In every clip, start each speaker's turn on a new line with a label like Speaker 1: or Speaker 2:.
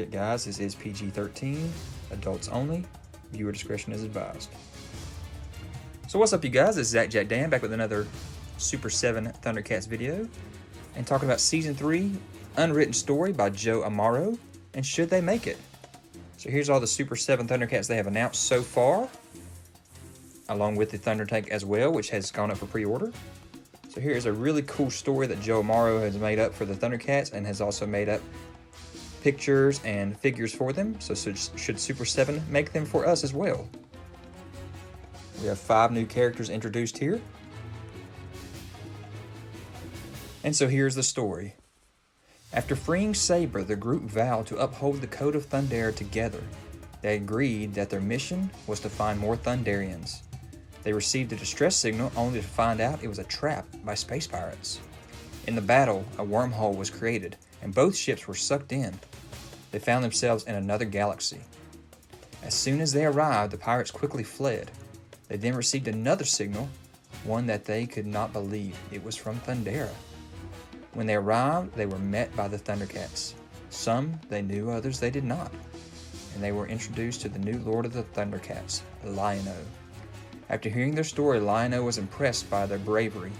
Speaker 1: forget, guys, this is PG-13, adults only. Viewer discretion is advised. So what's up, you guys? This is Jack Dan back with another Super 7 Thundercats video, and talking about Season 3, Unwritten Story by Joe Amaro, and should they make it? So here's all the Super 7 Thundercats they have announced so far, along with the Thunder Tank as well, which has gone up for pre-order. So here is a really cool story that Joe Amaro has made up for the Thundercats, and has also made up pictures and figures for them. So should Super 7 make them for us as well? We have 5 new characters introduced here. And so here's the story. After freeing Saber, the group vowed to uphold the Code of Thundera together. They agreed that their mission was to find more Thunderians. They received a distress signal only to find out it was a trap by space pirates. In the battle, a wormhole was created, and both ships were sucked in. They found themselves in another galaxy. As soon as they arrived, the pirates quickly fled. They then received another signal, one that they could not believe. It was from Thundera. When they arrived, they were met by the Thundercats. Some they knew, others they did not. And they were introduced to the new Lord of the Thundercats, Lion-O. After hearing their story, Lion-O was impressed by their bravery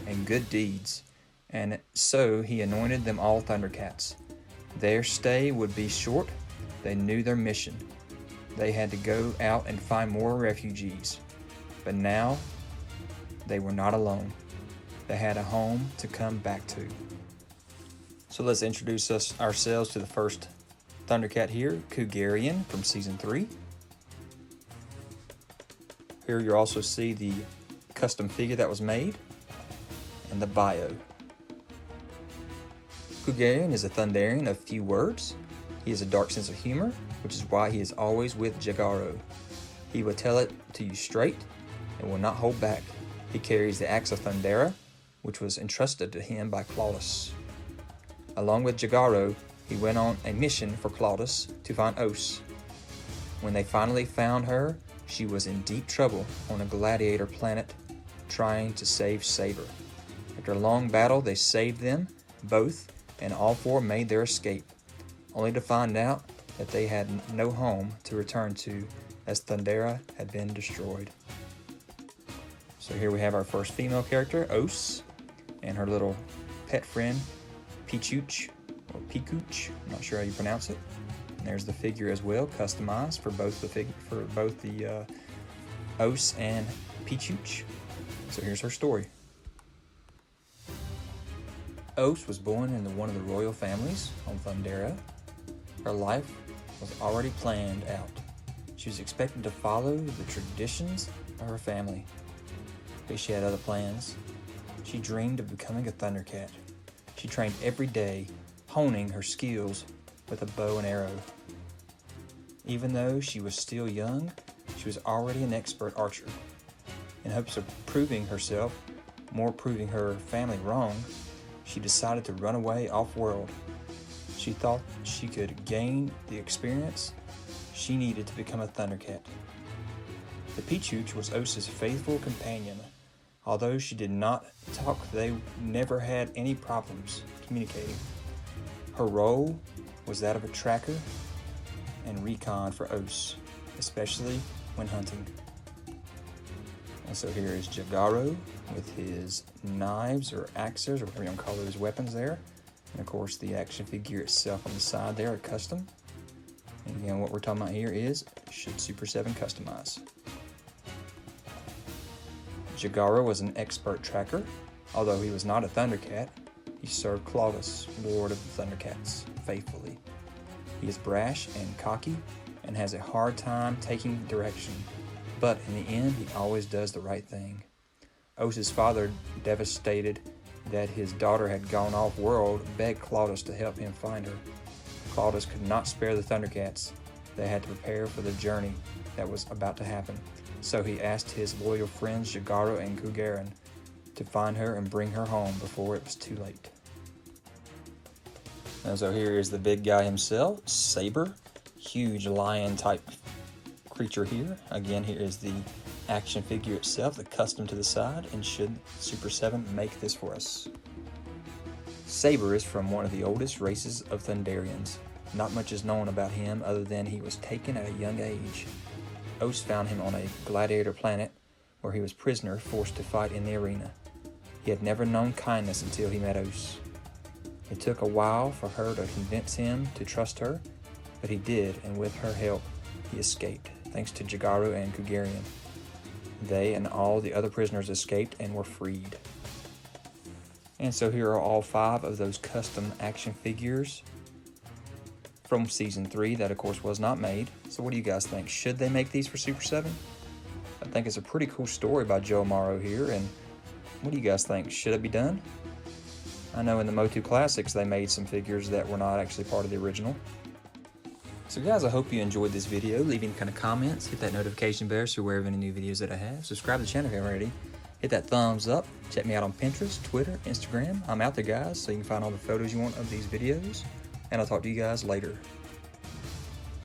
Speaker 1: and good deeds, and so he anointed them all Thundercats. Their stay would be short. They knew their mission. They had to go out and find more refugees. But now, they were not alone. They had a home to come back to. So let's introduce ourselves to the first Thundercat here, Kugarian from Season 3. Here you'll also see the custom figure that was made, and the bio. Kugarian is a Thunderian of few words. He has a dark sense of humor, which is why he is always with Jagaro. He will tell it to you straight and will not hold back. He carries the axe of Thundera, which was entrusted to him by Claudius. Along with Jagaro, he went on a mission for Claudius to find Os. When they finally found her, she was in deep trouble on a gladiator planet trying to save Saber. After a long battle, they saved them both, and all 4 made their escape, only to find out that they had no home to return to, as Thundera had been destroyed. So here we have our first female character, Os, and her little pet friend, Peechooch, or Peechooch, I'm not sure how you pronounce it. And there's the figure as well, customized for both the Os and Peechooch. So here's her story. Os was born into one of the royal families on Thundera. Her life was already planned out. She was expected to follow the traditions of her family, but she had other plans. She dreamed of becoming a Thundercat. She trained every day, honing her skills with a bow and arrow. Even though she was still young, she was already an expert archer. In hopes of proving herself, proving her family wrong, she decided to run away off-world. She thought she could gain the experience she needed to become a Thundercat. The Peechooch was Os's faithful companion. Although she did not talk, they never had any problems communicating. Her role was that of a tracker and recon for Os, especially when hunting. And so here is Jagaro with his knives or axes, or whatever you want to call those weapons there. And of course the action figure itself on the side there, a custom. And again, what we're talking about here is, should Super 7 customize? Jagara was an expert tracker. Although he was not a Thundercat, he served Claudius, Lord of the Thundercats, faithfully. He is brash and cocky, and has a hard time taking direction, but in the end, he always does the right thing. Os's father, devastated that his daughter had gone off-world, begged Claudius to help him find her. Claudius could not spare the Thundercats. They had to prepare for the journey that was about to happen. So he asked his loyal friends Jagaro and Kugarian to find her and bring her home before it was too late. And so here is the big guy himself, Saber, huge lion type creature here. Again, here is the action figure itself, the custom to the side, and should Super 7 make this for us. Saber is from one of the oldest races of Thunderians. Not much is known about him other than he was taken at a young age. Os found him on a gladiator planet where he was prisoner forced to fight in the arena. He had never known kindness until he met Os. It took a while for her to convince him to trust her, but he did, and with her help, he escaped, thanks to Jagaro and Kugarian. They and all the other prisoners escaped and were freed. And so here are all 5 of those custom action figures from Season 3 that, of course, was not made. So what do you guys think? Should they make these for Super 7? I think it's a pretty cool story by Joe Amaro here, and what do you guys think? Should it be done? I know in the Motu Classics they made some figures that were not actually part of the original. So guys, I hope you enjoyed this video. Leave any kind of comments, hit that notification bell so you're aware of any new videos that I have. Subscribe to the channel if you haven't already. Hit that thumbs up. Check me out on Pinterest, Twitter, Instagram. I'm out there, guys, so you can find all the photos you want of these videos. And I'll talk to you guys later.